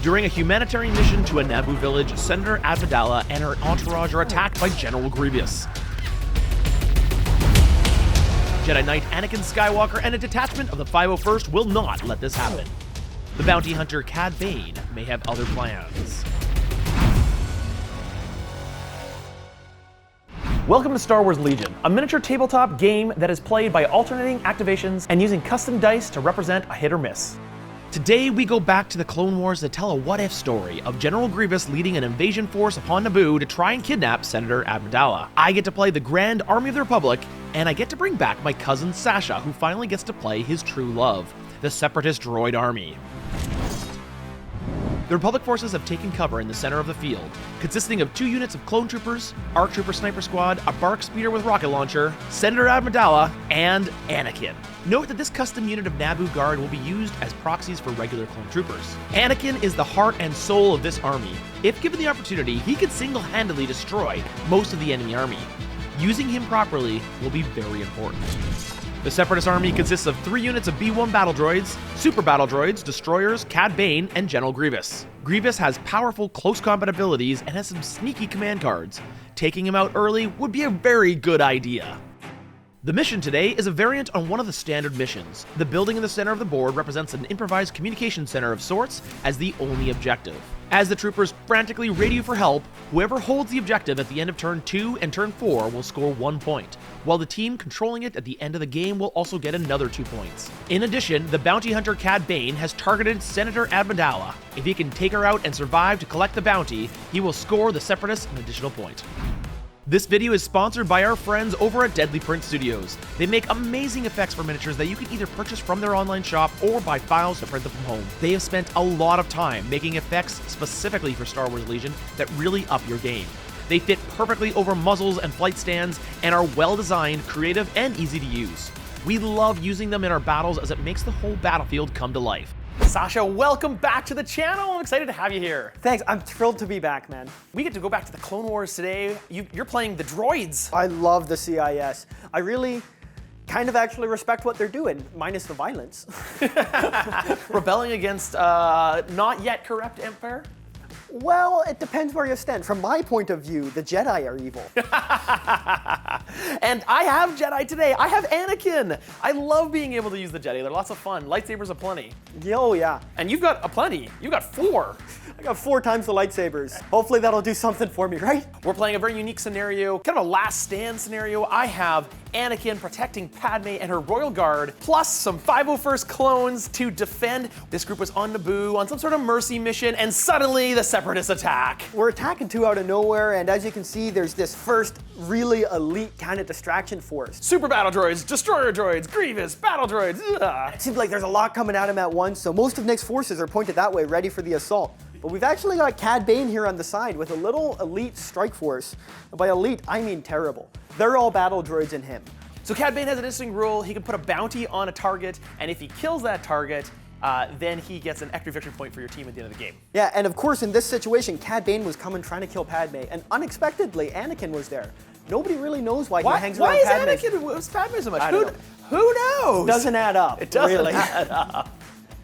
During a humanitarian mission to a Naboo village, Senator Amidala and her entourage are attacked by General Grievous. Jedi Knight Anakin Skywalker and a detachment of the 501st will not let this happen. The bounty hunter Cad Bane may have other plans. Welcome to Star Wars Legion, a miniature tabletop game that is played by alternating activations and using custom dice to represent a hit or miss. Today we go back to the Clone Wars to tell a what-if story of General Grievous leading an invasion force upon Naboo to try and kidnap Senator Amidala. I get to play the Grand Army of the Republic, and I get to bring back my cousin Sasha, who finally gets to play his true love, the Separatist droid army. The Republic forces have taken cover in the center of the field, consisting of 2 units of clone troopers, ARC Trooper Sniper Squad, a BARC speeder with rocket launcher, Senator Amidala, and Anakin. Note that this custom unit of Naboo Guard will be used as proxies for regular clone troopers. Anakin is the heart and soul of this army. If given the opportunity, he could single-handedly destroy most of the enemy army. Using him properly will be very important. The Separatist army consists of 3 units of B-1 battle droids, super battle droids, destroyers, Cad Bane, and General Grievous. Grievous has powerful close combat abilities and has some sneaky command cards. Taking him out early would be a very good idea. The mission today is a variant on one of the standard missions. The building in the center of the board represents an improvised communication center of sorts as the only objective. As the troopers frantically radio for help, whoever holds the objective at the end of turn 2 and turn 4 will score 1 point, while the team controlling it at the end of the game will also get another 2 points. In addition, the bounty hunter Cad Bane has targeted Senator Amidala. If he can take her out and survive to collect the bounty, he will score the Separatists an additional point. This video is sponsored by our friends over at Deadly Print Studios. They make amazing effects for miniatures that you can either purchase from their online shop or buy files to print them from home. They have spent a lot of time making effects specifically for Star Wars Legion that really up your game. They fit perfectly over muzzles and flight stands and are well designed, creative, and easy to use. We love using them in our battles as it makes the whole battlefield come to life. Sasha, welcome back to the channel. I'm excited to have you here. Thanks, I'm thrilled to be back, man. We get to go back to the Clone Wars today. You're playing the droids. I love the CIS. I really kind of actually respect what they're doing, minus the violence. Rebelling against not yet corrupt Empire? Well, it depends where you stand. From my point of view, the Jedi are evil. And I have Jedi today. I have Anakin. I love being able to use the Jedi. They're lots of fun. Lightsabers aplenty. Oh, yeah. And you've got aplenty. You've got 4. I got 4 times the lightsabers. Hopefully that'll do something for me, right? We're playing a very unique scenario, kind of a last stand scenario. I have Anakin protecting Padme and her royal guard, plus some 501st clones to defend. This group was on Naboo on some sort of mercy mission, and suddenly the Separatists attack. We're attacking 2 out of nowhere, and as you can see, there's this first really elite kind of distraction force. Super battle droids, destroyer droids, Grievous, battle droids. Ugh. It seems like there's a lot coming at him at once, so most of Nick's forces are pointed that way, ready for the assault. But we've actually got Cad Bane here on the side with a little elite strike force. And by elite, I mean terrible. They're all battle droids in him. So Cad Bane has an interesting rule. He can put a bounty on a target, and if he kills that target, then he gets an extra victory point for your team at the end of the game. Yeah, and of course in this situation, Cad Bane was coming trying to kill Padme, and unexpectedly, Anakin was there. Nobody really knows why he hangs around Padme. Why is Anakin with Padme so much? Who knows? Doesn't add up. It doesn't really. add up.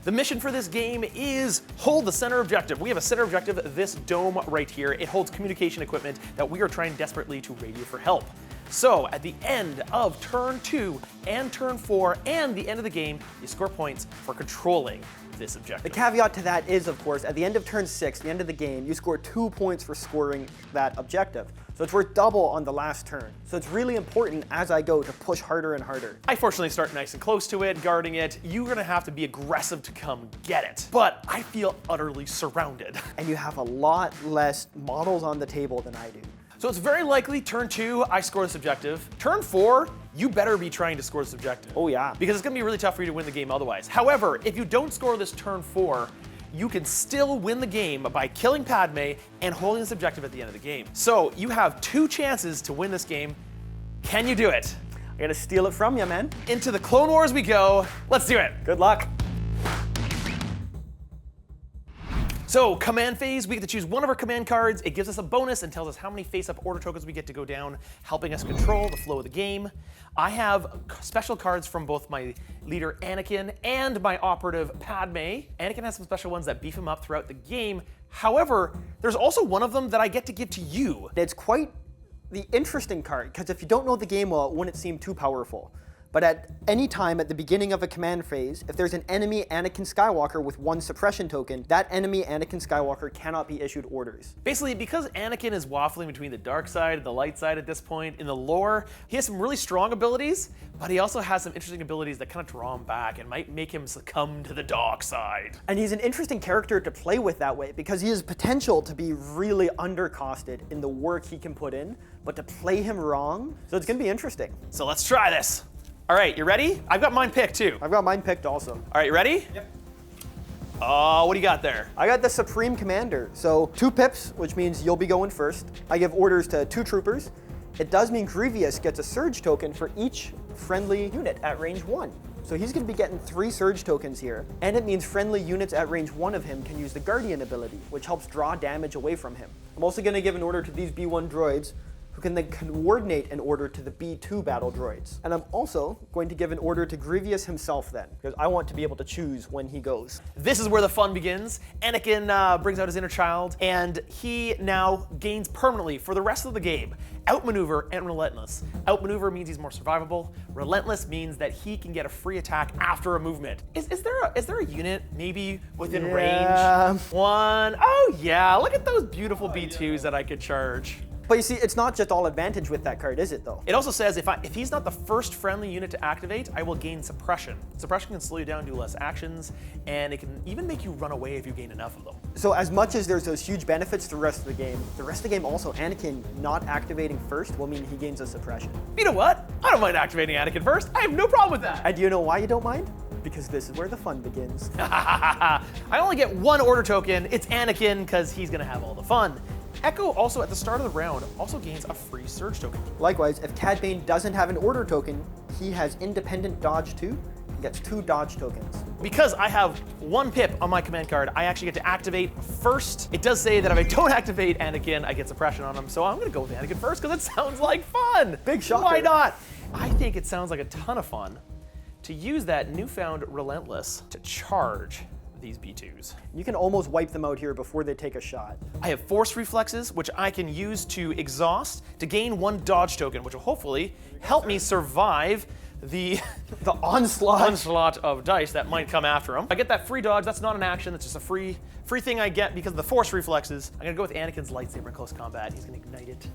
The mission for this game is hold the center objective. We have a center objective, this dome right here. It holds communication equipment that we are trying desperately to radio for help. So at the end of turn 2 and turn 4 and the end of the game, you score points for controlling this objective. The caveat to that is, of course, at the end of turn 6, the end of the game, you score 2 points for scoring that objective. So it's worth double on the last turn. So it's really important as I go to push harder and harder. I fortunately start nice and close to it, guarding it. You're gonna have to be aggressive to come get it. But I feel utterly surrounded. And you have a lot less models on the table than I do. So it's very likely turn 2, I score this objective. Turn 4, you better be trying to score this objective. Oh yeah. Because it's gonna be really tough for you to win the game otherwise. However, if you don't score this turn 4, you can still win the game by killing Padme and holding this objective at the end of the game. So you have 2 chances to win this game. Can you do it? I gotta steal it from you, man. Into the Clone Wars we go. Let's do it. Good luck. So, command phase, we get to choose one of our command cards. It gives us a bonus and tells us how many face-up order tokens we get to go down, helping us control the flow of the game. I have special cards from both my leader Anakin and my operative Padme. Anakin has some special ones that beef him up throughout the game. However, there's also one of them that I get to give to you. It's quite the interesting card, because if you don't know the game well, it wouldn't seem too powerful. But at any time at the beginning of a command phase, if there's an enemy Anakin Skywalker with 1 suppression token, that enemy Anakin Skywalker cannot be issued orders. Basically, because Anakin is waffling between the dark side and the light side at this point in the lore, he has some really strong abilities, but he also has some interesting abilities that kind of draw him back and might make him succumb to the dark side. And he's an interesting character to play with that way, because he has potential to be really undercosted in the work he can put in, but to play him wrong, so it's gonna be interesting. So let's try this. All right, you ready? I've got mine picked too. I've got mine picked also. All right, you ready? Yep. Oh, what do you got there? I got the Supreme Commander. So 2 pips, which means you'll be going first. I give orders to 2 troopers. It does mean Grievous gets a surge token for each friendly unit at range 1. So he's gonna be getting 3 surge tokens here. And it means friendly units at range 1 of him can use the Guardian ability, which helps draw damage away from him. I'm also gonna give an order to these B1 droids, who can then coordinate an order to the B2 battle droids. And I'm also going to give an order to Grievous himself then, because I want to be able to choose when he goes. This is where the fun begins. Anakin brings out his inner child, and he now gains permanently for the rest of the game Outmaneuver and Relentless. Outmaneuver means he's more survivable. Relentless means that he can get a free attack after a movement. Is there a unit maybe within range? One. Oh yeah, look at those beautiful B2s that I could charge. But you see, it's not just all advantage with that card, is it though? It also says if he's not the first friendly unit to activate, I will gain Suppression. Suppression can slow you down, do less actions, and it can even make you run away if you gain enough of them. So as much as there's those huge benefits to the rest of the game also, Anakin not activating first will mean he gains a Suppression. You know what? I don't mind activating Anakin first. I have no problem with that. And do you know why you don't mind? Because this is where the fun begins. I only get 1 order token. It's Anakin, because he's gonna have all the fun. Echo also at the start of the round also gains a free surge token. Likewise, if Cad Bane doesn't have an order token, he has independent dodge too. He gets 2 dodge tokens. Because I have 1 pip on my command card, I actually get to activate first. It does say that if I don't activate Anakin, I get suppression on him, so I'm gonna go with Anakin first because it sounds like fun. Big shocker. Why not? I think it sounds like a ton of fun to use that newfound Relentless to charge these B2s. You can almost wipe them out here before they take a shot. I have Force Reflexes, which I can use to exhaust to gain 1 dodge token, which will hopefully help me survive the onslaught of dice that might come after him. I get that free dodge. That's not an action. That's just a free thing I get because of the Force Reflexes. I'm gonna go with Anakin's lightsaber in close combat. He's gonna ignite it.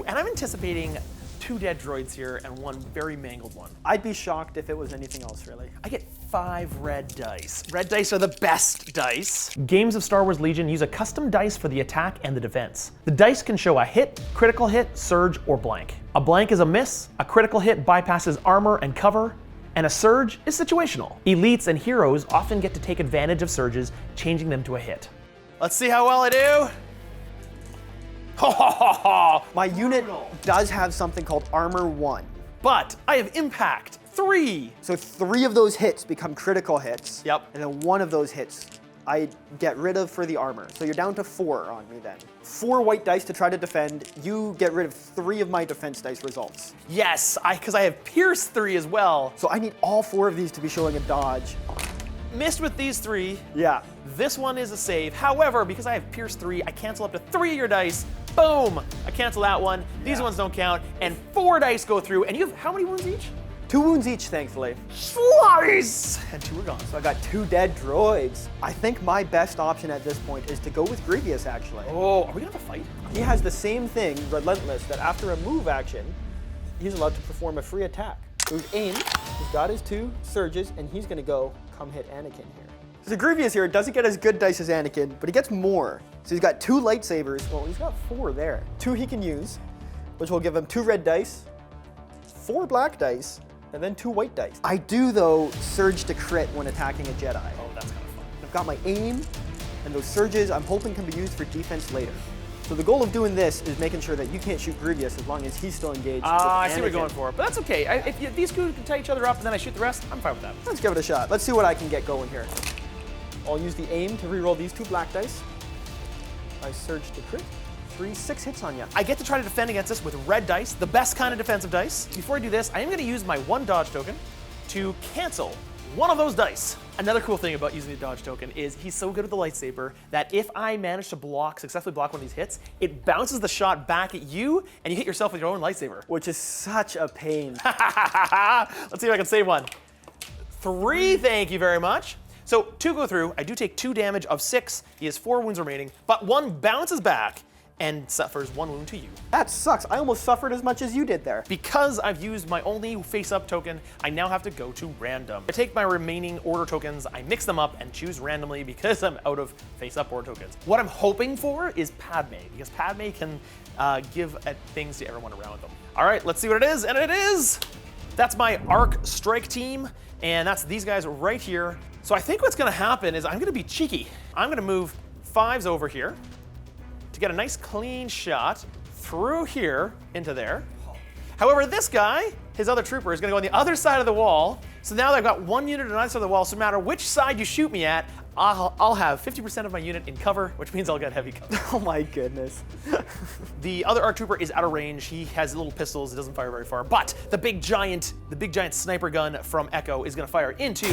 And I'm anticipating 2 dead droids here and 1 very mangled one. I'd be shocked if it was anything else, really. I get 5 red dice. Red dice are the best dice. Games of Star Wars Legion use a custom dice for the attack and the defense. The dice can show a hit, critical hit, surge, or blank. A blank is a miss, a critical hit bypasses armor and cover, and a surge is situational. Elites and heroes often get to take advantage of surges, changing them to a hit. Let's see how well I do. My unit does have something called Armor 1. But I have Impact 3. So 3 of those hits become critical hits. Yep. And then 1 of those hits I get rid of for the armor. So you're down to 4 on me then. 4 white dice to try to defend. You get rid of 3 of my defense dice results. Yes, because I have Pierce 3 as well. So I need all 4 of these to be showing a dodge. Missed with these 3. Yeah. This one is a save. However, because I have Pierce 3, I cancel up to 3 of your dice. Boom! I cancel that one. These ones don't count. And 4 dice go through. And you have how many wounds each? 2 wounds each, thankfully. Slice! And 2 are gone. So I got 2 dead droids. I think my best option at this point is to go with Grievous, actually. Oh, are we gonna have a fight? He has the same thing, Relentless, that after a move action, he's allowed to perform a free attack. So he's aimed, he's got his 2 surges, and he's gonna go come hit Anakin here. So Grievous here doesn't get as good dice as Anakin, but he gets more. So he's got 2 lightsabers. Well, he's got 4 there. 2 he can use, which will give him 2 red dice, 4 black dice, and then 2 white dice. I do, though, surge to crit when attacking a Jedi. Oh, that's kind of fun. I've got my aim, and those surges I'm hoping can be used for defense later. So the goal of doing this is making sure that you can't shoot Grievous as long as he's still engaged. I see what you're going for, but that's okay. If these two can tie each other up and then I shoot the rest, I'm fine with that. Let's give it a shot. Let's see what I can get going here. I'll use the aim to reroll these 2 black dice. I surge to crit. 6 hits on you. I get to try to defend against this with red dice, the best kind of defensive dice. Before I do this, I am going to use my 1 dodge token to cancel one of those dice. Another cool thing about using the dodge token is he's so good with the lightsaber that if I manage to successfully block one of these hits, it bounces the shot back at you and you hit yourself with your own lightsaber. Which is such a pain. Let's see if I can save one. 3, thank you very much. So 2 go through. I do take 2 damage of 6. He has 4 wounds remaining, but 1 bounces back and suffers 1 wound to you. That sucks. I almost suffered as much as you did there. Because I've used my only face-up token, I now have to go to random. I take my remaining order tokens, I mix them up and choose randomly because I'm out of face-up order tokens. What I'm hoping for is Padme, because Padme can give things to everyone around them. All right, let's see what it is, and it is! That's my Arc Strike team, and that's these guys right here. So I think what's gonna happen is I'm gonna be cheeky. I'm gonna move 5s over here, to get a nice clean shot through here into there. However, this guy, his other trooper, is gonna go on the other side of the wall. So now that I've got 1 unit on either side of the wall, so no matter which side you shoot me at, I'll have 50% of my unit in cover, which means I'll get heavy cover. Oh my goodness. The other ARC trooper is out of range. He has little pistols, it doesn't fire very far, but the big giant sniper gun from Echo is gonna fire into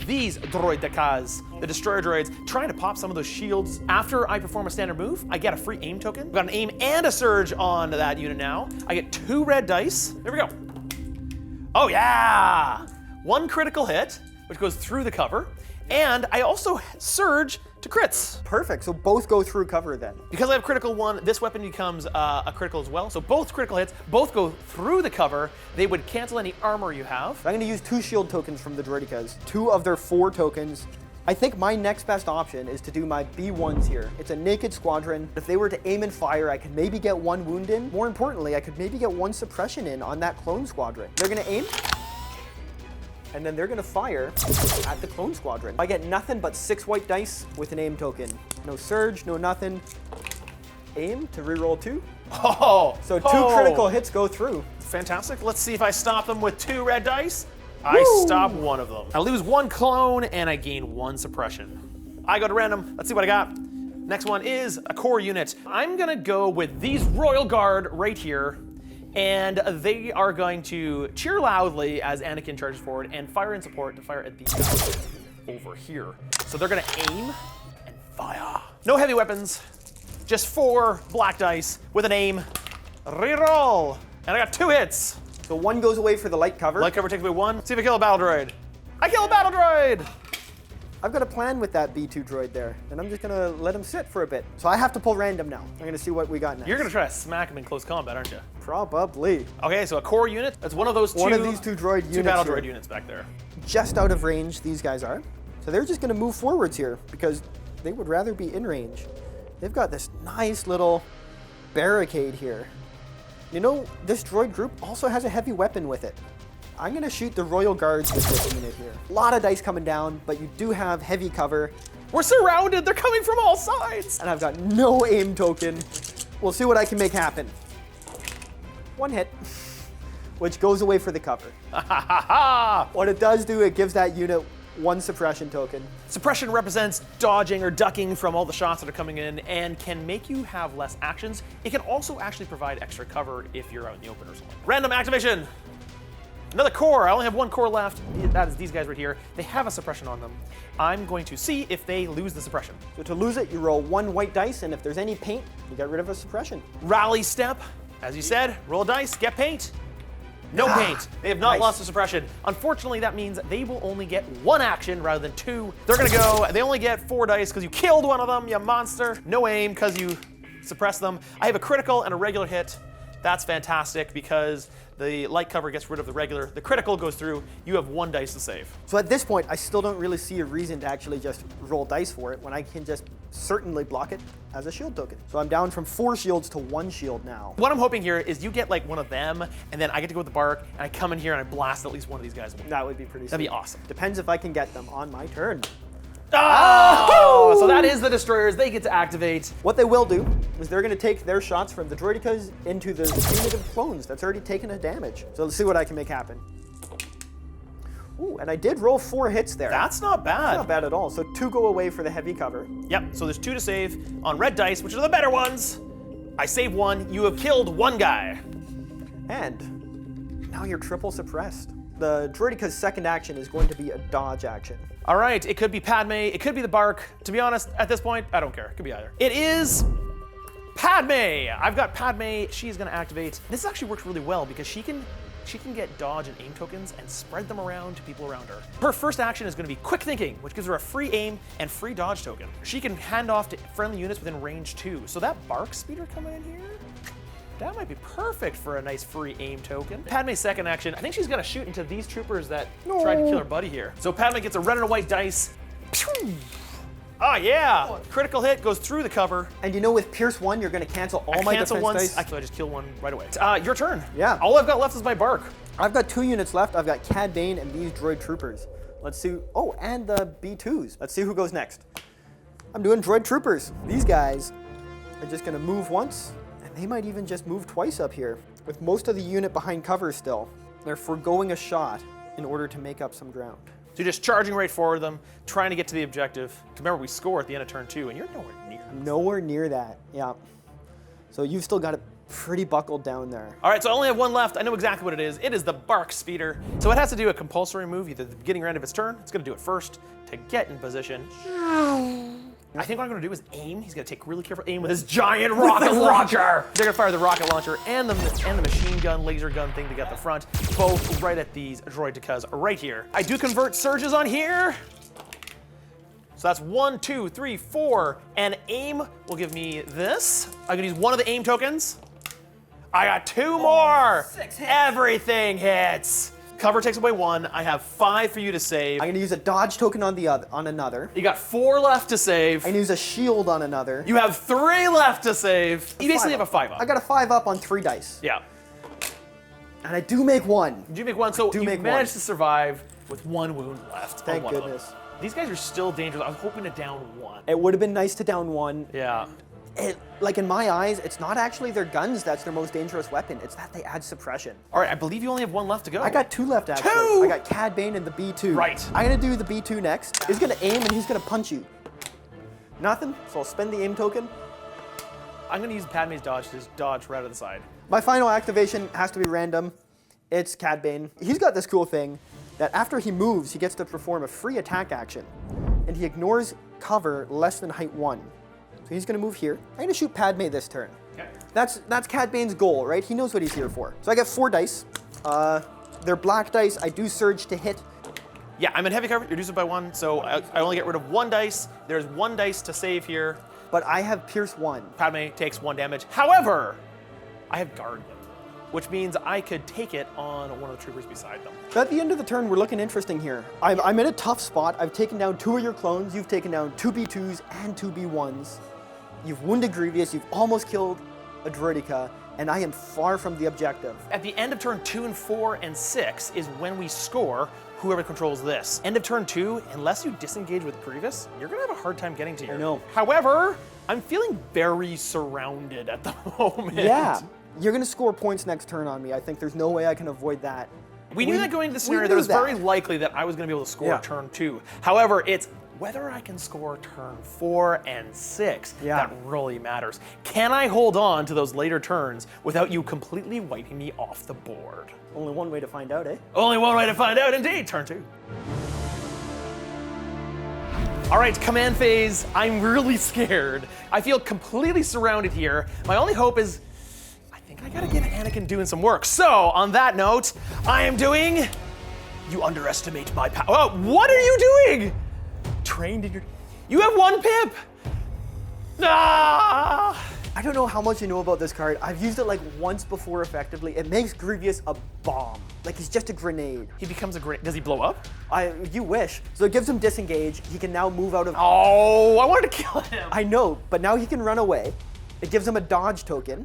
these droid dekas, the destroyer droids, trying to pop some of those shields. After I perform a standard move, I get a free aim token. I've got an aim and a surge on that unit now. I get 2 red dice. There we go. Oh yeah! 1 critical hit, which goes through the cover. And I also surge to crits. Perfect, so both go through cover then. Because I have critical 1, this weapon becomes a critical as well. So both critical hits, both go through the cover. They would cancel any armor you have. I'm gonna use 2 shield tokens from the droidekas. 2 of their 4 tokens. I think my next best option is to do my B1s here. It's a naked squadron. If they were to aim and fire, I could maybe get 1 wound in. More importantly, I could maybe get 1 suppression in on that clone squadron. They're gonna aim, and then they're gonna fire at the clone squadron. I get nothing but 6 white dice with an aim token. No surge, no nothing. Aim to reroll 2. Oh! So 2 critical hits go through. Fantastic. Let's see if I stop them with 2 red dice. Woo! I stop 1 of them. I lose 1 clone and I gain 1 suppression. I go to random. Let's see what I got. Next one is a core unit. I'm gonna go with these Royal Guard right here. And they are going to cheer loudly as Anakin charges forward and fire in support to fire at these guys over here. So they're gonna aim and fire. No heavy weapons, just 4 black dice with an aim. Reroll, and I got 2 hits. So 1 goes away for the light cover. Light cover takes away 1. See if I kill a battle droid. I kill a battle droid! I've got a plan with that B2 droid there, and I'm just gonna let him sit for a bit. So I have to pull random now. I'm gonna see what we got next. You're gonna try to smack him in close combat, aren't you? Probably. Okay, so a core unit. That's one of those 2. One of these 2 droid units. 2 battle here. droid units back there. Just out of range, these guys are. So they're just gonna move forwards here because they would rather be in range. They've got this nice little barricade here. You know, this droid group also has a heavy weapon with it. I'm gonna shoot the Royal Guards with this unit here. A lot of dice coming down, but you do have heavy cover. We're surrounded, they're coming from all sides. And I've got no aim token. We'll see what I can make happen. 1 hit, which goes away for the cover. What it does do, it gives that unit 1 suppression token. Suppression represents dodging or ducking from all the shots that are coming in and can make you have less actions. It can also actually provide extra cover if you're out in the open or something. Random activation. Another core. I only have 1 core left. That is these guys right here. They have a suppression on them. I'm going to see if they lose the suppression. So to lose it, you roll 1 white dice, and if there's any paint, you get rid of a suppression. Rally step. As you said, roll a dice, get paint. No paint. They have not lost the suppression. Unfortunately, that means they will only get 1 action rather than 2. They're gonna go, they only get 4 dice because you killed one of them, you monster. No aim because you suppressed them. I have a critical and a regular hit. That's fantastic because the light cover gets rid of the regular. The critical goes through. You have 1 dice to save. So at this point, I still don't really see a reason to actually just roll dice for it when I can just certainly block it as a shield token. So I'm down from 4 shields to 1 shield now. What I'm hoping here is you get like 1 of them, and then I get to go with the bark, and I come in here and I blast at least 1 of these guys. That would be pretty sweet. That'd be awesome. Depends if I can get them on my turn. Oh! So that is the destroyers. They get to activate. What they will do is they're going to take their shots from the droidekas into the unit of clones that's already taken a damage. So let's see what I can make happen. Ooh, and I did roll 4 hits there. That's not bad. Not bad at all. So 2 go away for the heavy cover. Yep, so there's 2 to save on red dice, which are the better ones. I save 1, you have killed 1 guy. And now you're triple suppressed. The Droideca's second action is going to be a dodge action. All right, it could be Padme, it could be the Bark. To be honest, at this point, I don't care. It could be either. It is Padme. I've got Padme. She's gonna activate. This actually works really well because she can get dodge and aim tokens and spread them around to people around her. Her first action is gonna be quick thinking, which gives her a free aim and free dodge token. She can hand off to friendly units within range 2. So that Bark speeder coming in here, that might be perfect for a nice free aim token. Padme's second action, I think she's gonna shoot into these troopers that tried to kill her buddy here. So Padme gets a red and a white dice. Pew! Oh yeah! Critical hit goes through the cover. And you know with Pierce 1, you're gonna cancel all my Cancel defense once. dice. So I just kill one right away. Your turn. Yeah. All I've got left is my Bark. I've got 2 units left. I've got Cad Bane and these droid troopers. Let's see. Oh, and the B2s. Let's see who goes next. I'm doing droid troopers. These guys are just gonna move once, and they might even just move twice up here. With most of the unit behind cover still, they're foregoing a shot in order to make up some ground. So you're just charging right forward them, trying to get to the objective. Remember, we score at the end of turn 2, and you're nowhere near. Nowhere near that, yeah. So you've still got it pretty buckled down there. All right, so I only have 1 left. I know exactly what it is. It is the Bark Speeder. So it has to do a compulsory move, either the beginning or end of its turn. It's gonna do it first to get in position. I think what I'm gonna do is aim. He's gonna take really careful aim with his giant rocket launcher. They're gonna fire the rocket launcher and the machine gun, laser gun thing to get the front, both right at these Droidecas right here. I do convert surges on here. So that's 1, 2, 3, 4, and aim will give me this. I'm gonna use 1 of the aim tokens. I got 2 more. 6 hits. Everything hits. Cover takes away 1. I have 5 for you to save. I'm gonna use a dodge token on another. You got 4 left to save. I'm gonna use a shield on another. You have 3 left to save. You basically have a 5 up. I got a 5 up on 3 dice. Yeah. And I do make 1. You do make 1, so you make managed 1. to survive with 1 wound left. on Thank one of them. goodness. These guys are still dangerous. I was hoping to down 1. It would have been nice to down 1. Yeah. Like in my eyes, it's not actually their guns that's their most dangerous weapon. It's that they add suppression. All right, I believe you only have 1 left to go. I got 2 left actually. 2? I got Cad Bane and the B2. Right. I'm gonna do the B2 next. He's gonna aim and he's gonna punch you. Nothing, so I'll spend the aim token. I'm gonna use Padme's dodge to just dodge right to the side. My final activation has to be random. It's Cad Bane. He's got this cool thing that after he moves, he gets to perform a free attack action. And he ignores cover less than height 1. So he's gonna move here. I'm gonna shoot Padme this turn. Okay. That's Cad Bane's goal, right? He knows what he's here for. So I get 4 dice. They're black dice. I do surge to hit. Yeah, I'm in heavy cover. Reduce it by 1, so I only get rid of 1 dice. There's 1 dice to save here. But I have Pierce 1. Padme takes 1 damage. However, I have guard them, which means I could take it on one of the troopers beside them. So at the end of the turn, we're looking interesting here. I'm in a tough spot. I've taken down 2 of your clones. You've taken down 2 B2s and 2 B1s. You've wounded Grievous. You've almost killed a Droideka. And I am far from the objective. At the end of turn 2 and 4 and 6 is when we score whoever controls this. End of turn 2, unless you disengage with Grievous, you're gonna have a hard time getting to here. I know. However, I'm feeling very surrounded at the moment. Yeah. You're going to score points next turn on me. I think there's no way I can avoid that. We knew that going into the scenario, knew that it was that. very likely that I was going to be able to score Yeah. turn 2. However, it's whether I can score turn 4 and 6 Yeah. that really matters. Can I hold on to those later turns without you completely wiping me off the board? Only one way to find out, eh? Only one way to find out, indeed. Turn 2. All right, command phase. I'm really scared. I feel completely surrounded here. My only hope is I gotta get Anakin doing some work. So, on that note, I am doing... You underestimate my power. Oh, what are you doing? Trained in your... You have 1 pip! Ah! I don't know how much you know about this card. I've used it like once before effectively. It makes Grievous a bomb. Like he's just a grenade. He becomes a great... Does he blow up? You wish. So it gives him disengage. He can now move out of... Oh, I wanted to kill him. I know, but now he can run away. It gives him a dodge token.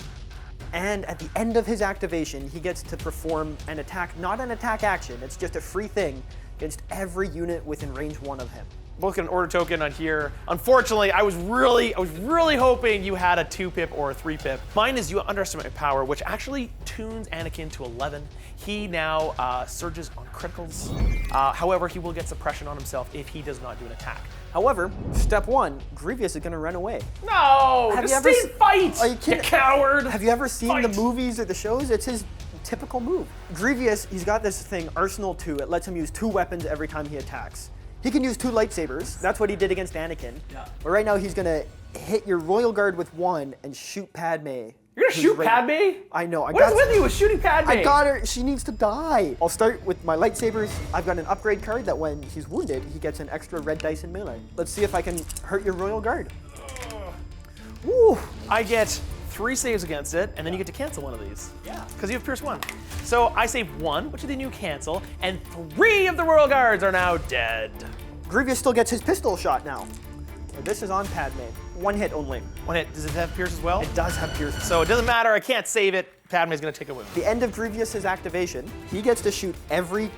And at the end of his activation, he gets to perform an attack, not an attack action, it's just a free thing against every unit within range 1 of him. both get an order token on here. Unfortunately, I was really hoping you had a 2-pip or a 3-pip. Mine is you underestimate my power, which actually tunes Anakin to 11. He now surges on criticals. However, he will get suppression on himself if he does not do an attack. However, step 1, Grievous is gonna run away. No, Have just you ever stay fight, Are you you kidding? coward. Have you ever seen the Fight. movies or the shows? It's his typical move. Grievous, he's got this thing, Arsenal 2. It lets him use 2 weapons every time he attacks. He can use 2 lightsabers. That's what he did against Anakin. Yeah. But right now he's gonna hit your Royal Guard with 1 and shoot Padme. You're gonna who's shoot right- Padme? I know. What is with you with shooting Padme? I got her. She needs to die. I'll start with my lightsabers. I've got an upgrade card that when he's wounded, he gets an extra red dice in melee. Let's see if I can hurt your Royal Guard. Woo! I get 3 saves against it, and then you get to cancel one of these. Yeah. Because you have Pierce 1. So I save 1, which is the new cancel, and 3 of the Royal Guards are now dead. Grievous still gets his pistol shot now. But this is on Padme. 1 hit only. 1 hit. Does it have Pierce as well? It does have Pierce. So it doesn't matter. I can't save it. Padme's gonna take a wound. The end of Grievous's activation, he gets to shoot every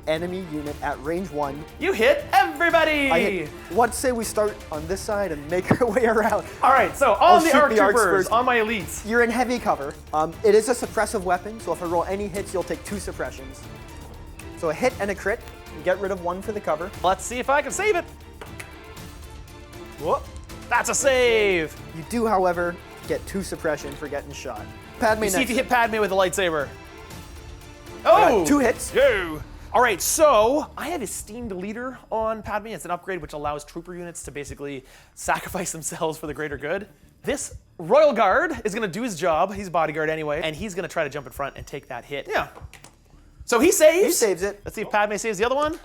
enemy unit at range 1. You hit everybody! I hit. Let's say we start on this side and make our way around. All right, so I'll on the shoot ARC the arcs Troopers, first. on my elites. You're in heavy cover. It is a suppressive weapon, so if I roll any hits, you'll take 2 suppressions. So a hit and a crit. You get rid of 1 for the cover. Let's see if I can save it. Whoop. That's a save. You do, however, get 2 suppression for getting shot. Padme See next. if you hit Padme with a lightsaber. I Oh! got 2 hits. Yo! All right, so I have Esteemed Leader on Padme. It's an upgrade which allows trooper units to basically sacrifice themselves for the greater good. This Royal Guard is gonna do his job. He's bodyguard anyway, and he's gonna try to jump in front and take that hit. Yeah. So he saves. He saves it. Let's see if Padme saves the other one.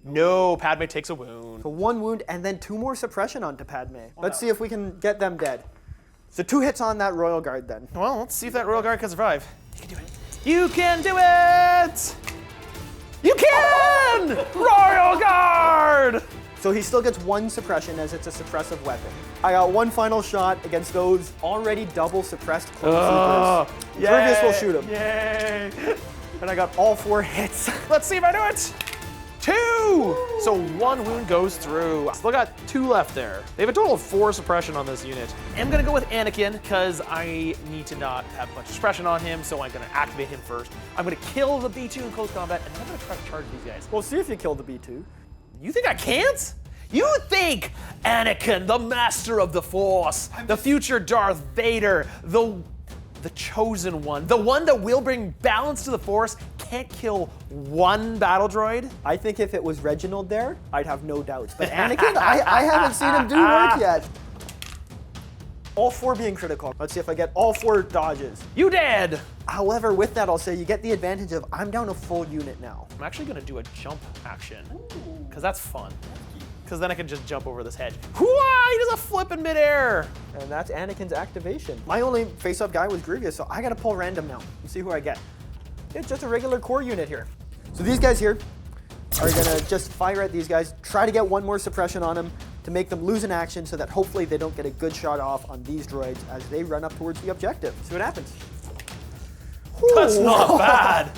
No, Padme takes a wound. So 1 wound and then 2 more suppression onto Padme. Let's see if we can get them dead. So 2 hits on that Royal Guard then. Well, let's see if that Royal Guard can survive. You can do it. You can do it! You can! Royal Guard! So he still gets 1 suppression as it's a suppressive weapon. I got 1 final shot against those already double suppressed clone troopers. Grievous will shoot him. Yay! And I got all 4 hits. Let's see if I do it. 2! So 1 wound goes through. Still got 2 left there. They have a total of 4 suppression on this unit. I'm gonna go with Anakin because I need to not have much suppression on him, so I'm gonna activate him first. I'm gonna kill the B2 in close combat, and then I'm gonna try to charge these guys. We'll see if you kill the B2. You think I can't? You think Anakin, the master of the Force, the future Darth Vader, the chosen one, the one that will bring balance to the Force, can't kill 1 battle droid? I think if it was Reginald there, I'd have no doubts. But Anakin, I haven't seen him do work yet. All 4 being critical. Let's see if I get all 4 dodges. You dead! However, with that, I'll say you get the advantage of I'm down a full unit now. I'm actually gonna do a jump action, because that's fun. Because then I can just jump over this hedge. Hooah! He does a flip in midair! And that's Anakin's activation. My only face-up guy was Grievous, so I gotta pull random now and see who I get. It's just a regular core unit here. So these guys here are gonna just fire at these guys, try to get 1 more suppression on them to make them lose an action so that hopefully they don't get a good shot off on these droids as they run up towards the objective. See what happens. That's Ooh. not bad!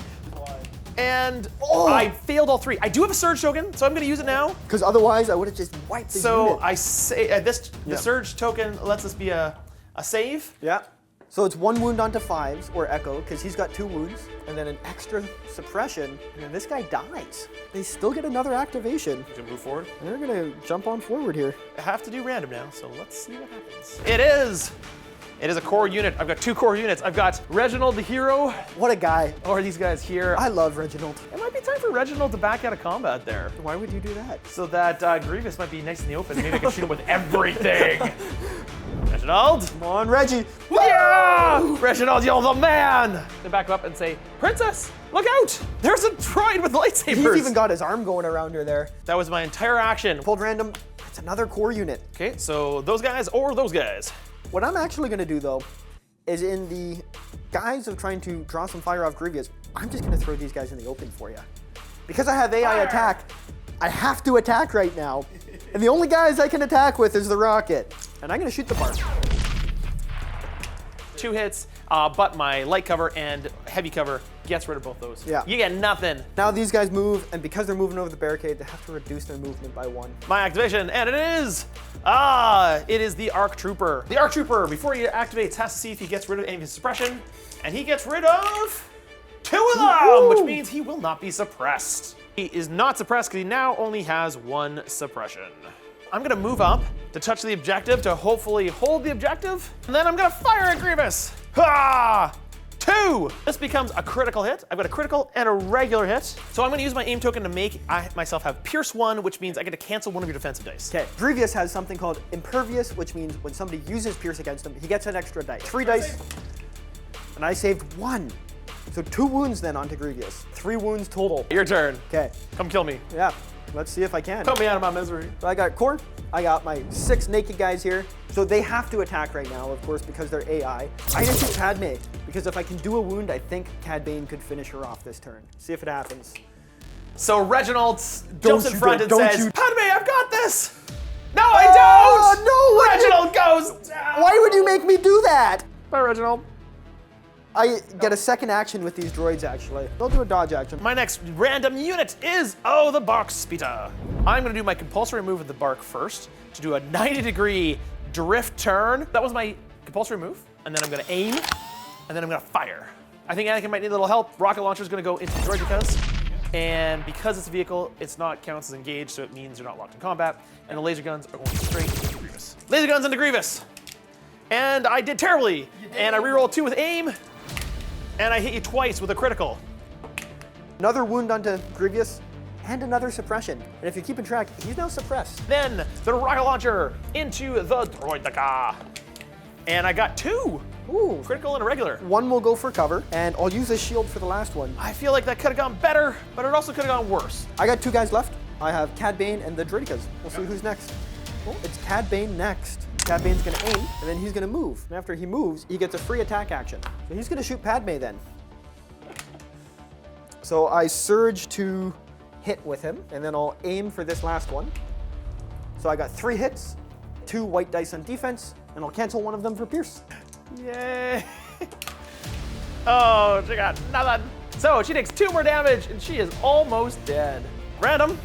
And I failed all 3. I do have a surge token, so I'm gonna use it now. Because otherwise I would have just wiped the So unit. I say the surge token lets us be a save. Yeah. So it's 1 wound onto 5s, or Echo, because he's got 2 wounds, and then an extra suppression, and then this guy dies. They still get another activation. You can move forward. They're gonna jump on forward here. I have to do random now, so let's see what happens. It is a core unit. I've got 2 core units. I've got Reginald the hero, What a guy. or these guys here. I love Reginald. It might be time for Reginald to back out of combat there. Why would you do that? So that Grievous might be nice in the open. Maybe I can shoot him with everything. Reginald? Come on, Reggie. Yeah! Reginald, you're the man! They back up and say, Princess, look out! There's a droid with lightsabers! He's even got his arm going around her there. That was my entire action. Pulled random. It's another core unit. Okay, so those guys or those guys. What I'm actually gonna do though, is in the guise of trying to draw some fire off Grievous, I'm just gonna throw these guys in the open for you. Because I have AI attack, I have to attack right now. And the only guys I can attack with is the rocket. And I'm gonna shoot the bar. 2 hits, but my light cover and heavy cover gets rid of both those. Yeah. You get nothing. Now these guys move, and because they're moving over the barricade, they have to reduce their movement by 1. My activation, and it is the Arc Trooper. The Arc Trooper, before he activates, has to see if he gets rid of any of his suppression, and he gets rid of 2 of them, Woo! which means he will not be suppressed. He is not suppressed because he now only has 1 suppression. I'm gonna move up to touch the objective to hopefully hold the objective, and then I'm gonna fire at Grievous. Ha! 2! This becomes a critical hit. I've got a critical and a regular hit. So I'm gonna use my aim token to make myself have Pierce 1, which means I get to cancel one of your defensive dice. Okay, Grievous has something called Impervious, which means when somebody uses Pierce against him, he gets an extra dice. 3 dice, and I saved 1. So 2 wounds then onto Grievous. 3 wounds total. Your turn. Okay, Come kill me. yeah, let's see if I can. Put me out of my misery. So I got Core, I got my 6 naked guys here. So they have to attack right now, of course, because they're AI. I'm gonna shoot Padme, because if I can do a wound, I think Cad Bane could finish her off this turn. See if it happens. So Reginald jumps in shoot front it, and don't says, shoot. Padme, I've got this! No, I don't! no, what did- Reginald goes down! Why would you make me do that? Bye, Reginald. I get a second action with these droids, actually. They'll do a dodge action. My next random unit is, the Bark Speeder. I'm gonna do my compulsory move with the Bark first to do a 90-degree drift turn. That was my compulsory move. And then I'm gonna aim, and then I'm gonna fire. I think Anakin might need a little help. Rocket launcher's gonna go into the droid because it's a vehicle, it's not counts as engaged, so it means you're not locked in combat. And the laser guns are going straight into Grievous. Laser guns into Grievous. And I did terribly. And I rerolled 2 with aim. And I hit you twice with a critical. Another wound onto Grievous, and another suppression. And if you're keeping track, he's now suppressed. Then the rocket launcher into the droideka. And I got 2. Ooh. Critical and a regular. 1 will go for cover, and I'll use a shield for the last one. I feel like that could have gone better, but it also could have gone worse. I got 2 guys left. I have Cad Bane and the Droidekas. We'll see who's next. Oh, it's Cad Bane next. Cad Bane's gonna aim, and then he's gonna move. And after he moves, he gets a free attack action. So he's gonna shoot Padme then. So I surge to hit with him, and then I'll aim for this last one. So I got 3 hits, 2 white dice on defense, and I'll cancel one of them for Pierce. Yay. Oh, she got nothing. So she takes 2 more damage, and she is almost dead. Random.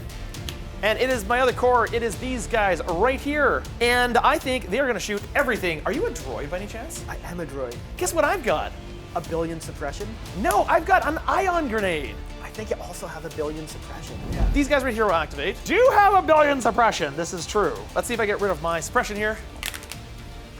And it is my other core. It is these guys right here. And I think they're gonna shoot everything. Are you a droid by any chance? I am a droid. Guess what I've got? A billion suppression. No, I've got an ion grenade. I think you also have a billion suppression. These guys right here will activate. Do have a billion suppression. This is true. Let's see if I get rid of my suppression here.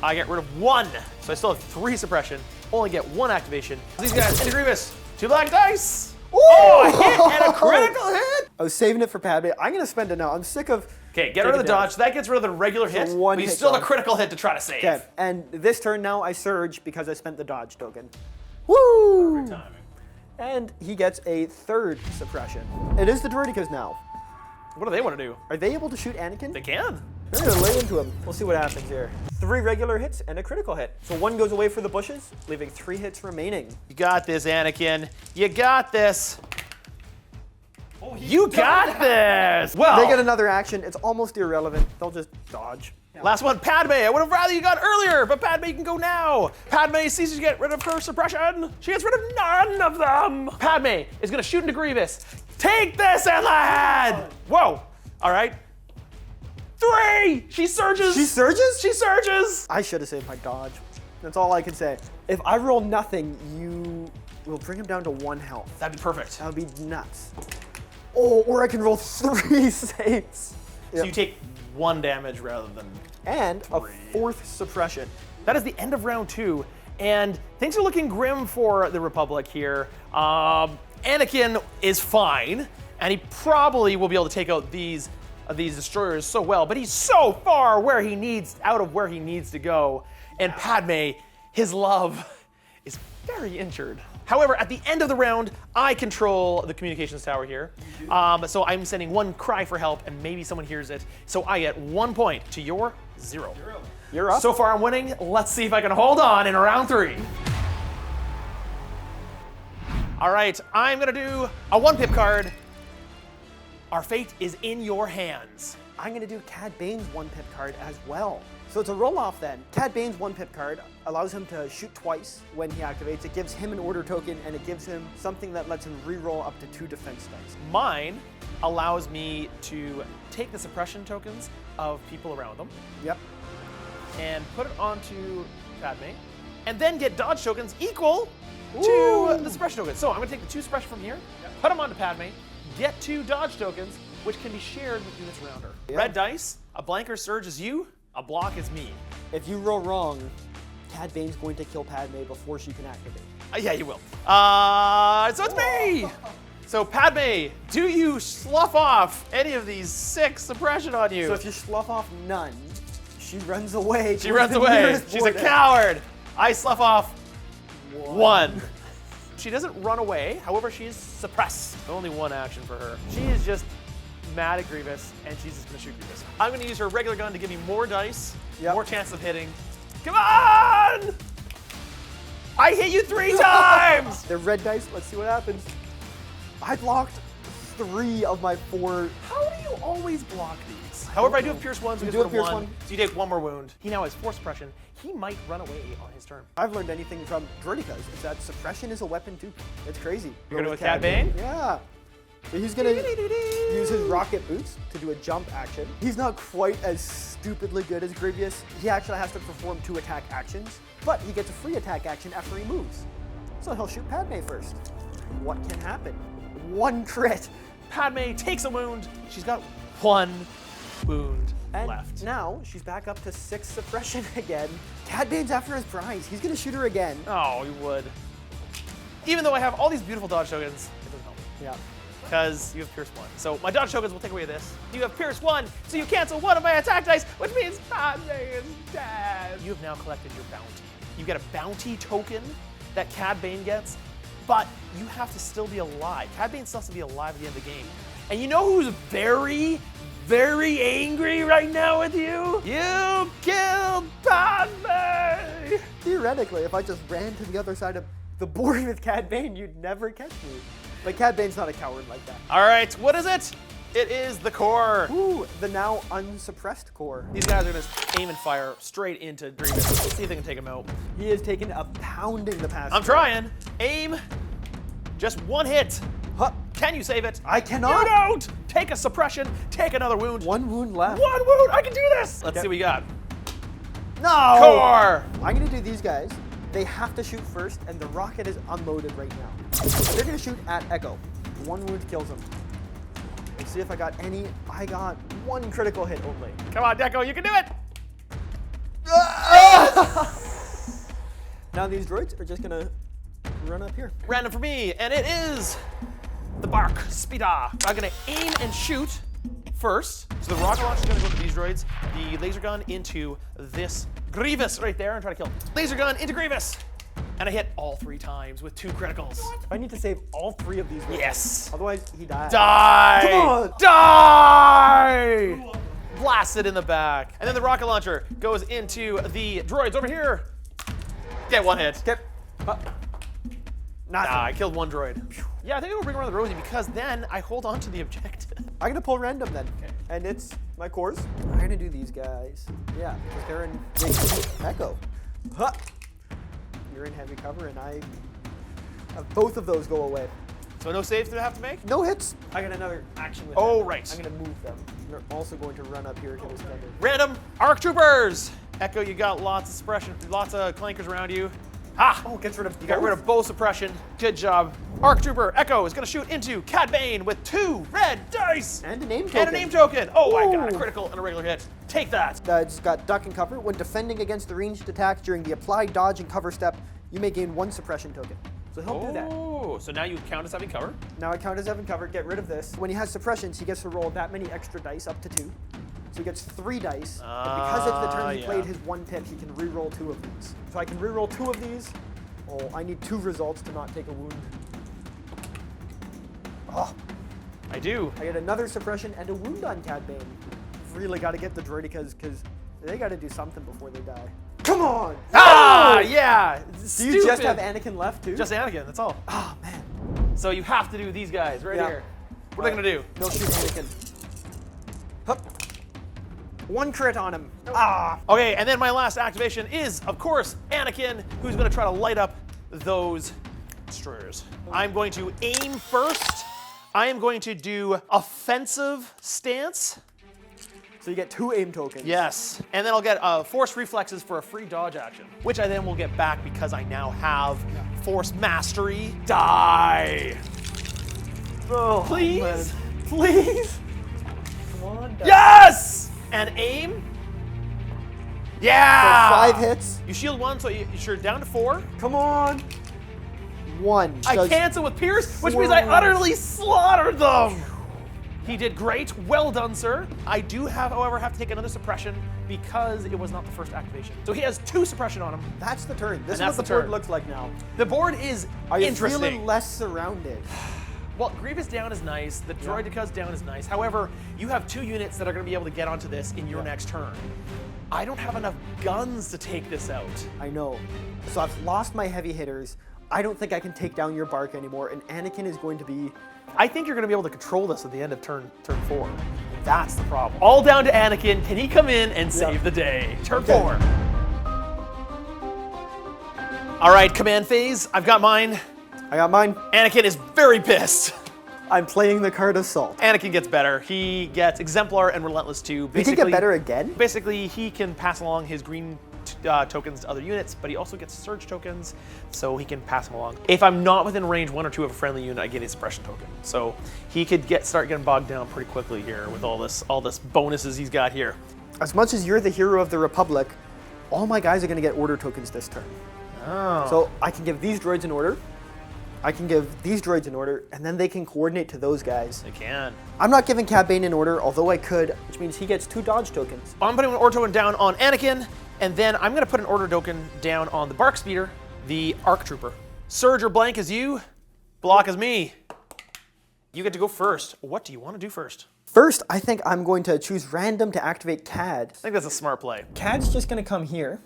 I get rid of 1. So I still have 3 suppression. Only get 1 activation. These guys into Grievous. 2 black dice. Ooh! Oh, a hit and a critical hit. I was saving it for Padme. I'm gonna spend it now. I'm sick of. Okay, get rid of the dodge. That gets rid of the regular hit. one But you hit still have dodge. a critical hit to try to save. Okay, and this turn now I surge because I spent the dodge token. Woo! Timing. And he gets a 3rd suppression. It is the Droidekas now. What do they want to do? Are they able to shoot Anakin? They can. They're gonna lay into him. We'll see what happens here. 3 regular hits and a critical hit. So 1 goes away for the bushes, leaving 3 hits remaining. You got this, Anakin. You got this. You got this. Well, They get another action. It's almost irrelevant. They'll just dodge. last one, Padme. I would have rather you got earlier, but Padme can go now. Padme ceases to get rid of her suppression. She gets rid of none of them. Padme is gonna shoot into Grievous. Take this in the head. Whoa. All right. 3. She surges. She surges? She surges. I should have saved my dodge. That's all I can say. If I roll nothing, you will bring him down to 1 health. That'd be perfect. That would be nuts. Oh, or I can roll 3 saves. So you take 1 damage rather than. And a 4th suppression. That is the end of round 2, and things are looking grim for the Republic here. Anakin is fine, and he probably will be able to take out these destroyers so well, but he's so far out of where he needs to go. And Padme, his love, is very injured. However, at the end of the round, I control the communications tower here. So I'm sending 1 cry for help, and maybe someone hears it. So I get 1 point to your 0. You're up. So far I'm winning. Let's see if I can hold on in round 3. All right, I'm gonna do a 1-pip card. Our fate is in your hands. I'm gonna do Cad Bane's 1-pip card as well. So it's a roll-off then. Cad Bane's 1-pip card allows him to shoot twice when he activates. It gives him an order token, and it gives him something that lets him reroll up to 2 defense dice. Mine allows me to take the suppression tokens of people around them. Yep. And put it onto Padme, and then get dodge tokens equal Ooh. to the suppression tokens. So I'm gonna take the 2 suppression from here, put them onto Padme, get 2 dodge tokens, which can be shared with units around her. Yeah. Red dice, a blanker surge is you, a block is me. If you roll wrong, Cad Bane's going to kill Padme before she can activate. Yeah, you will. So it's me! So Padme, do you slough off any of these 6 suppression on you? So if you slough off none, she runs away. She runs away. She's a coward. I slough off 1. She doesn't run away, however, she is suppressed. Only 1 action for her. She is just mad at Grievous, and she's just gonna shoot Grievous. I'm gonna use her regular gun to give me more dice, more chance of hitting. Come on! I hit you 3 times! They're red dice, let's see what happens. I blocked 3 of my 4. How do you always block these? However, I do have Pierce 1, so you do have have Pierce 1. one. So you take 1 more wound. He now has 4 suppression. He might run away on his turn. I've learned anything from Droidekas is that suppression is a weapon too. It's crazy. You're gonna go with Cad Bane? Yeah. So he's gonna use his rocket boots to do a jump action. He's not quite as stupidly good as Grievous. He actually has to perform 2 attack actions, but he gets a free attack action after he moves. So he'll shoot Padme first. What can happen? 1 crit. Padme takes a wound. She's got 1 wound And left. now she's back up to 6 suppression again. Cad Bane's after his prize. He's gonna shoot her again. Oh, you would. Even though I have all these beautiful dodge tokens, it doesn't help. Yeah. Because you have Pierce 1. So my dodge tokens will take away this. You have Pierce 1, so you cancel 1 of my attack dice, which means Padme is dead. You have now collected your bounty. You get a bounty token that Cad Bane gets, but you have to still be alive. Cad Bane still has to be alive at the end of the game. And you know who's very, very angry right now with you? You killed Padme! Theoretically, if I just ran to the other side of the board with Cad Bane, you'd never catch me. But Cad Bane's not a coward like that. All right, what is it? It is the core. Ooh, the now unsuppressed core. These guys are going to aim and fire straight into Grievous. Let's see if they can take him out. He has taken a pounding the past. I'm trying. Aim. Just 1 hit. Huh. Can you save it? I cannot. You don't. Take a suppression. Take another wound. 1 wound left. 1 wound. I can do this. Let's Yep. see what we got. No! Core. I'm gonna do these guys. They have to shoot first, and the rocket is unloaded right now. They're gonna shoot at Echo. 1 wound kills him. Let's see if I got any. I got 1 critical hit only. Come on, Deco. You can do it. Now these droids are just gonna run up here. Random for me, and it is the Bark Speeder. I'm going to aim and shoot first. So the rocket launcher is going to go to these droids. The laser gun into this Grievous right there and try to kill him. Laser gun into Grievous. And I hit all 3 times with 2 criticals. I need to save all 3 of these. Yes. Otherwise, he dies. Die! Come on. Die! Blasted in the back. And then the rocket launcher goes into the droids over here. Get 1 hit. Yep. Nothing. I killed 1 droid. Yeah, I think I'll bring around the Rosie because then I hold on to the objective. I'm gonna pull random then. Okay. And it's my cores. I'm gonna do these guys. Yeah, because they're in big Echo. Huh. You're in heavy cover, and I have both of those go away. So no saves do I have to make? No hits. I got another action with Oh, them. right. I'm gonna move them. They're also going to run up here to this vendor. Random ARC troopers. Echo, you got lots of suppression, lots of clankers around you. Ah! Oh, gets rid of. You got rid of bow suppression. Good job. ARC trooper Echo is going to shoot into Cad Bane with 2 red dice. And a name token. And a name token. Oh, I got a Ooh. critical and a regular hit. Take that. It's got duck and cover. When defending against the ranged attack during the applied dodge and cover step, you may gain 1 suppression token. So he'll do that. Oh, so now you count as having cover. Now I count as having cover. Get rid of this. When he has suppressions, he gets to roll that many extra dice, up to 2. So he gets 3 dice. And because it's the turn he played his 1 pip, he can re-roll 2 of these. So I can re-roll 2 of these. Oh, I need 2 results to not take a wound. Oh, I do. I get another suppression and a wound on Cad Bane. Really got to get the droidicas because they got to do something before they die. Come on! Ah, Oh! yeah. Do you just have Anakin left too? Just Anakin, that's all. Oh, man. So you have to do these guys right Yeah. here. What are they going to do? They'll shoot Anakin. Hup. One crit on him. Okay, and then my last activation is, of course, Anakin, who's going to try to light up those destroyers. I'm going to aim first. I am going to do offensive stance. So you get 2 aim tokens. Yes, and then I'll get force reflexes for a free dodge action, which I then will get back because I now have force mastery. Die. Oh, Please? man. Please. Come on. Yes! And aim. Yeah! For 5 hits. You shield 1, so you're down to 4. Come on. 1. I cancel with Pierce, which means I utterly slaughtered them. He did great. Well done, sir. I do, however, have to take another suppression because it was not the first activation. So he has 2 suppression on him. That's the turn. This is And what that's the the board turn. looks like now. The board is Are you interesting. feeling less surrounded? Well, Grievous down is nice. The Droideka's down is nice. However, you have 2 units that are going to be able to get onto this in your next turn. I don't have enough guns to take this out. I know. So I've lost my heavy hitters. I don't think I can take down your Bark anymore, and Anakin is going to be... I think you're going to be able to control this at the end of turn 4. That's the problem. All down to Anakin. Can he come in and save the day? Turn 4. All right, command phase. I've got mine. I got mine. Anakin is very pissed. I'm playing the card Assault. Anakin gets better. He gets Exemplar and Relentless too. He can get better again? Basically, he can pass along his green tokens to other units, but he also gets Surge tokens, so he can pass them along. If I'm not within range 1 or 2 of a friendly unit, I get a Suppression token. So he could start getting bogged down pretty quickly here with all this bonuses he's got here. As much as you're the hero of the Republic, all my guys are going to get Order tokens this turn. Oh. So I can give these droids an order. I can give these droids an order, and then they can coordinate to those guys. They can. I'm not giving Cad Bane an order, although I could, which means he gets 2 dodge tokens. I'm putting an order token down on Anakin, and then I'm going to put an order token down on the Bark Speeder, the Arc Trooper. Surge or blank is you, block is me. You get to go first. What do you want to do first? First, I think I'm going to choose random to activate Cad. I think that's a smart play. Cad's just going to come here.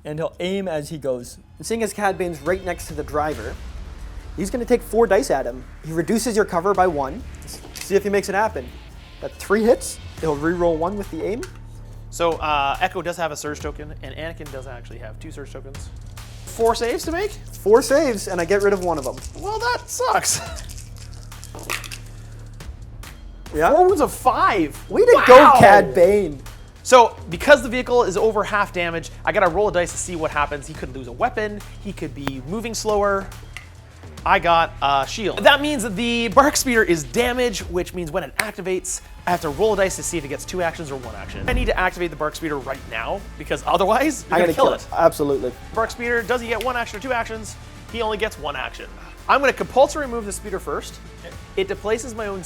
And he'll aim as he goes. And seeing as Cad Bane's right next to the driver, he's going to take 4 dice at him. He reduces your cover by 1. Let's see if he makes it happen. Got 3 hits. He'll re-roll 1 with the aim. So Echo does have a Surge token, and Anakin does actually have 2 Surge tokens. 4 saves to make? 4 saves, and I get rid of 1 of them. Well, that sucks. Yeah? 4 wounds of 5. Way to go, Cad Bane. So, because the vehicle is over half damage, I gotta roll a dice to see what happens. He could lose a weapon, he could be moving slower. I got a shield. That means that the Bark Speeder is damaged, which means when it activates, I have to roll a dice to see if it gets 2 actions or 1 action. I need to activate the Bark Speeder right now, because otherwise, you're gonna kill it. Absolutely. Bark Speeder, does he get 1 action or 2 actions? He only gets 1 action. I'm gonna compulsory remove the speeder first. It displaces my own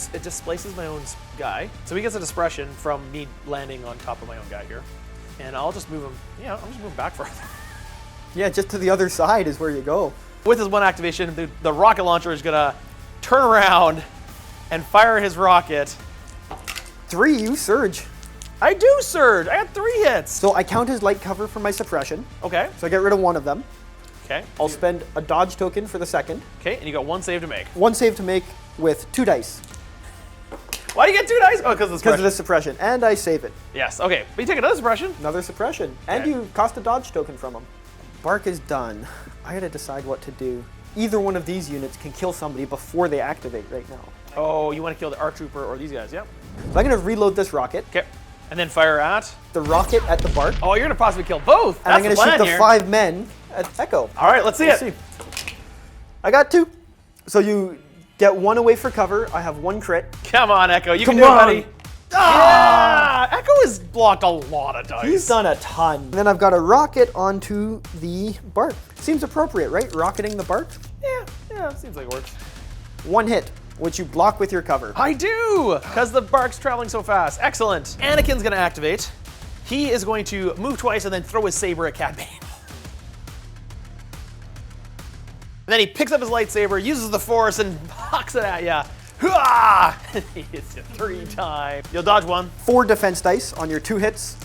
guy. So he gets a discretion from me landing on top of my own guy here. And I'll just move him, I'll just move him back further. Yeah, just to the other side is where you go. With his 1 activation, the rocket launcher is gonna turn around and fire his rocket. 3, you surge. I do surge, I got 3 hits. So I count as light cover for my suppression. Okay, So I get rid of 1 of them. okay, I'll spend a dodge token for the second. okay, and you got 1 save to make. 1 save to make with 2 dice. Why do you get 2 dice? Oh, because of the Because of suppression. the suppression. And I save it. Yes, okay, but you take another suppression. Another suppression. And Okay. you cost a dodge token from him. Bark is done. I gotta decide what to do. Either one of these units can kill somebody before they activate right now. Oh, you want to kill the ARC Trooper or these guys, yep. So I'm gonna reload this rocket. Okay, and then fire at? The rocket at the Bark. Oh, you're gonna possibly kill both. And I'm That's gonna the shoot plan the here. 5 men at Echo. All right, let's see Let's it. see. I got 2. So you get 1 away for cover. I have 1 crit. Come on, Echo, you Come can do it, on. buddy. Ah! Echo has blocked a lot of dice. He's done a ton. And then I've got a rocket onto the Bark. Seems appropriate, right? Rocketing the Bark. Yeah, seems like it works. 1 hit, which you block with your cover. I do, because the Bark's traveling so fast. Excellent. Anakin's gonna activate. He is going to move twice and then throw his saber at Cad Bane. And then he picks up his lightsaber, uses the Force, and hucks it at ya. He hits you 3 times. You'll dodge 1. 4 defense dice on your 2 hits.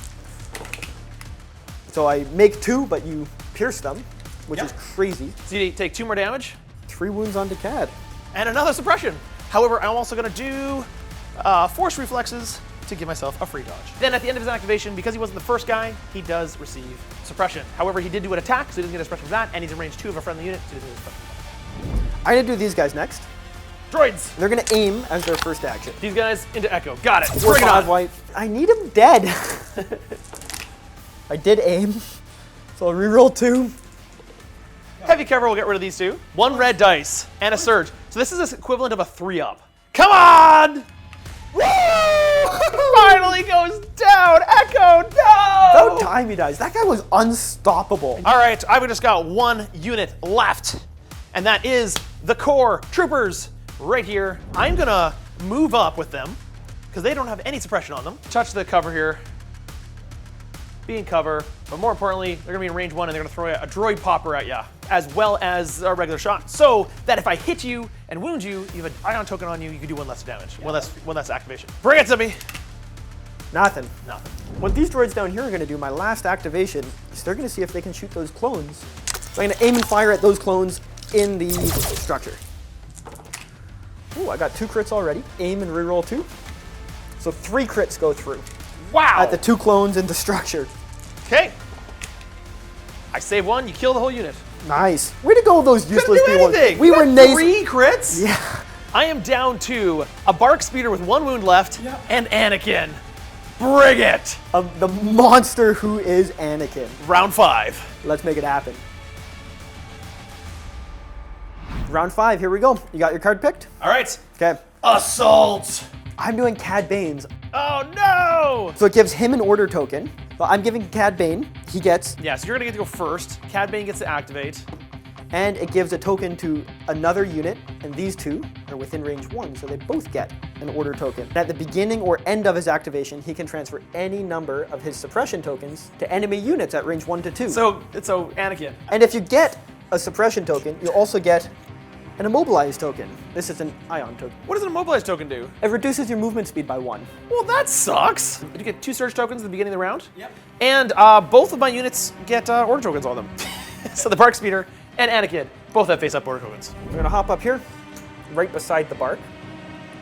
So I make 2, but you pierce them, which is crazy. So you take 2 more damage. 3 wounds onto Cad. And another suppression. However, I'm also going to do Force Reflexes to give myself a free dodge. Then at the end of his activation, because he wasn't the first guy, he does receive suppression. However, he did do an attack, so he doesn't get a suppression for that, and he's in range 2 of a friendly unit, so he doesn't get a suppression. I'm gonna do these guys next. Droids! They're gonna aim as their first action. These guys into Echo. Got it. We're Bring it 5 on. white. I need him dead. I did aim, so I'll reroll 2. Heavy cover will get rid of these two. 1 red dice and a surge. So this is the equivalent of a 3-up. Come on! Woo! Finally goes down. Echo, no! About time he dies. That guy was unstoppable. All right, I've just got 1 unit left, and that is the core troopers right here. I'm gonna move up with them because they don't have any suppression on them. Touch the cover here. Be in cover, but more importantly, they're gonna be in range 1 and they're gonna throw a droid popper at ya, as well as a regular shot. So that if I hit you and wound you, you have an ion token on you, you can do 1 less damage, one less activation. Bring it to me. Nothing. Nothing. What these droids down here are gonna do, my last activation, is they're gonna see if they can shoot those clones. So I'm gonna aim and fire at those clones in the structure. Ooh, I got 2 crits already. Aim and reroll 2. So 3 crits go through. Wow. At the 2 clones in the structure. Okay. I save 1, you kill the whole unit. Nice. Way to go, those useless Couldn't do anything. P1s. We were nice. 3 crits? Yeah. I am down to a bark speeder with 1 wound left and Anakin. Bring it. The monster who is Anakin. Round 5. Let's make it happen. Round 5, here we go. You got your card picked? All right. Okay. Assault. I'm doing Cad Bane's. Oh no! So it gives him an order token. But I'm giving Cad Bane. He gets, Yeah, so you're gonna get to go first. Cad Bane gets to activate. and it gives a token to another unit, and these 2 are within range 1, so they both get an order token. And at the beginning or end of his activation, he can transfer any number of his suppression tokens to enemy units at range 1 to 2. So Anakin. And if you get a suppression token, you also get an immobilized token. This is an ion token. What does an immobilized token do? It reduces your movement speed by 1. Well, that sucks. You get 2 surge tokens at the beginning of the round. Yep. And both of my units get order tokens on them. So the bark speeder and Anakin both have face-up order tokens. I'm gonna hop up here, right beside the bark,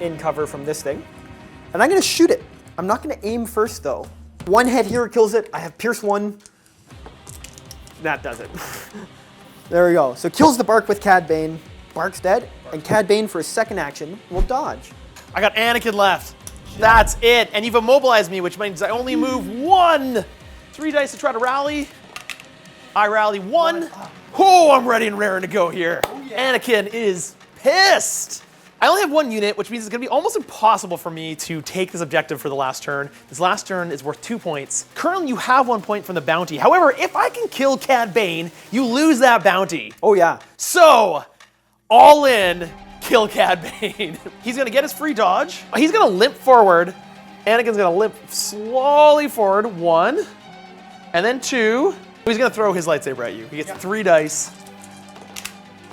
in cover from this thing. And I'm gonna shoot it. I'm not gonna aim first though. 1 hit here kills it. I have Pierce 1. That does it. There we go. So kills the bark with Cad Bane. Bark's dead, and Cad Bane for his second action will dodge. I got Anakin left. That's it. And you've immobilized me, which means I only move 1. 3 dice to try to rally. I rally 1. Oh, I'm ready and raring to go here. Anakin is pissed. I only have 1 unit, which means it's gonna be almost impossible for me to take this objective for the last turn. This last turn is worth 2 points. Currently, you have 1 point from the bounty. However, if I can kill Cad Bane, you lose that bounty. Oh yeah. So, all in, kill Cad Bane. He's gonna get his free dodge. He's gonna limp forward. Anakin's gonna limp slowly forward. 1, and then 2. He's gonna throw his lightsaber at you. He gets 3 dice.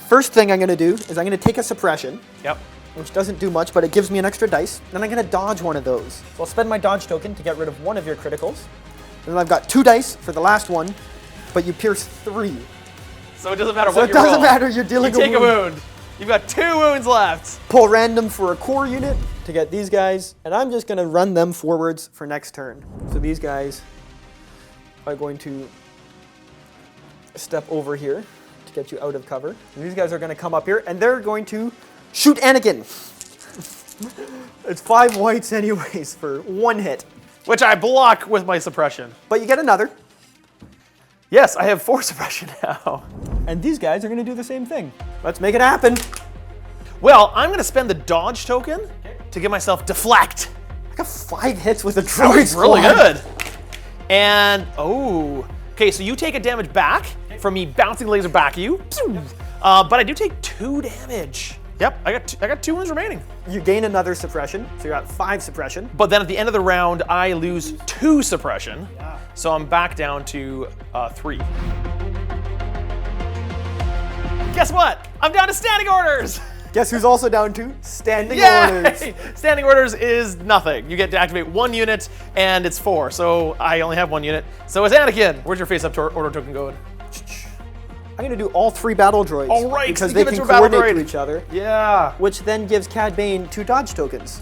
First thing I'm gonna do is I'm gonna take a suppression, Yep. which doesn't do much, but it gives me an extra dice. Then I'm gonna dodge 1 of those. So I'll spend my dodge token to get rid of 1 of your criticals. And then I've got 2 dice for the last one, but you pierce 3. So it doesn't matter So what it you roll. doesn't matter, you're dealing You take a wound. You've got 2 wounds left. Pull random for a core unit to get these guys, and I'm just gonna run them forwards for next turn. So these guys are going to step over here to get you out of cover. And these guys are gonna come up here, and they're going to shoot Anakin. It's 5 whites anyways for 1 hit. Which I block with my suppression. But you get another. Yes, I have 4 suppression now. And these guys are gonna do the same thing. Let's make it happen. Well, I'm gonna spend the dodge token to give myself deflect. I got 5 hits with a That droid was really squad. good. And, oh. Okay, so you take a damage back from me bouncing the laser back at you. But I do take 2 damage. Yep, I got 2 wounds remaining. You gain another suppression, so you're at 5 suppression. But then at the end of the round, I lose 2 suppression. So I'm back down to 3. Guess what? I'm down to standing orders. Guess who's also down to standing orders? Yay! Standing orders is nothing. You get to activate 1 unit, and it's 4. So I only have 1 unit. So it's Anakin. Where's your face-up order token going? I'm gonna do all 3 battle droids. All right, because you they give it can to a battle coordinate droid. to each other. Yeah. Which then gives Cad Bane 2 dodge tokens.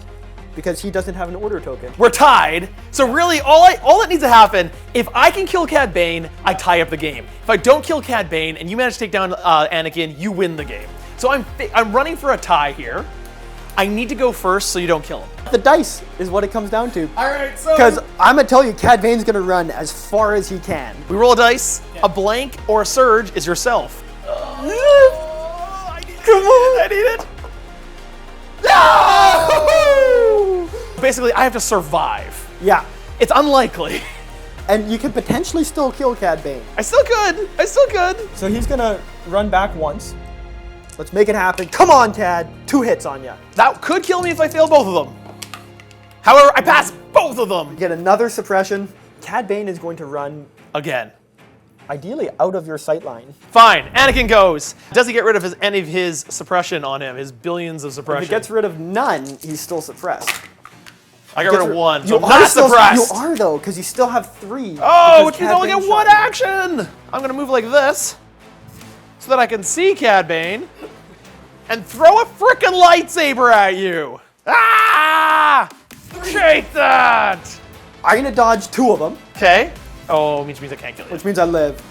because he doesn't have an order token. We're tied. So really, all that needs to happen, if I can kill Cad Bane, I tie up the game. If I don't kill Cad Bane and you manage to take down Anakin, you win the game. So I'm running for a tie here. I need to go first so you don't kill him. The dice is what it comes down to. All right, so... Because I'm going to tell you, Cad Bane's going to run as far as he can. We roll a dice. Yeah. A blank or a surge is yourself. Oh, I need it. Come on. I need it. No! Basically, I have to survive. Yeah. It's unlikely. And you can potentially still kill Cad Bane. I still could. So he's going to run back once. Let's make it happen. Come on, Cad. 2 hits on you. That could kill me if I fail both of them. However, I pass both of them. Get another suppression. Cad Bane is going to run again. Ideally out of your sight line. Fine. Anakin goes. Does he get rid of any of his suppression on him? His billions of suppression? If he gets rid of none, he's still suppressed. I got rid of 1, so I'm not suppressed. You are, though, because you still have 3. Oh, which means I only get 1 action. I'm going to move like this so that I can see Cad Bane and throw a frickin' lightsaber at you. Ah! Take that! I'm going to dodge 2 of them. Okay. Oh, which means I can't kill you. Which means I live.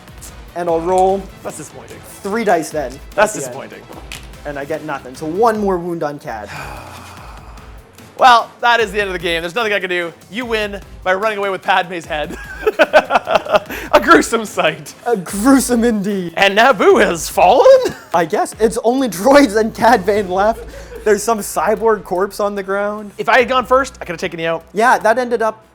And I'll roll... That's disappointing. 3 dice then. That's disappointing. And I get nothing. So 1 more wound on Cad. Well, that is the end of the game. There's nothing I can do. You win by running away with Padme's head. A gruesome sight. A gruesome indeed. And Naboo has fallen? I guess. It's only droids and Cad Bane left. There's some cyborg corpse on the ground. If I had gone first, I could have taken you out. Yeah, that ended up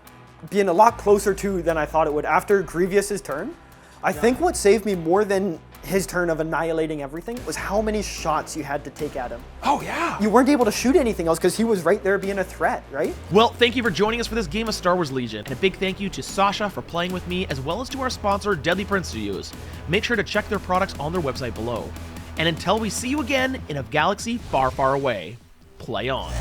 being a lot closer to than I thought it would. After Grievous's turn, I think what saved me more than his turn of annihilating everything was how many shots you had to take at him. Oh, yeah. You weren't able to shoot anything else because he was right there being a threat, right? Well, thank you for joining us for this game of Star Wars Legion. And a big thank you to Sasha for playing with me, as well as to our sponsor, Deadly Prince Studios. Make sure to check their products on their website below. And until we see you again in a galaxy far, far away, play on.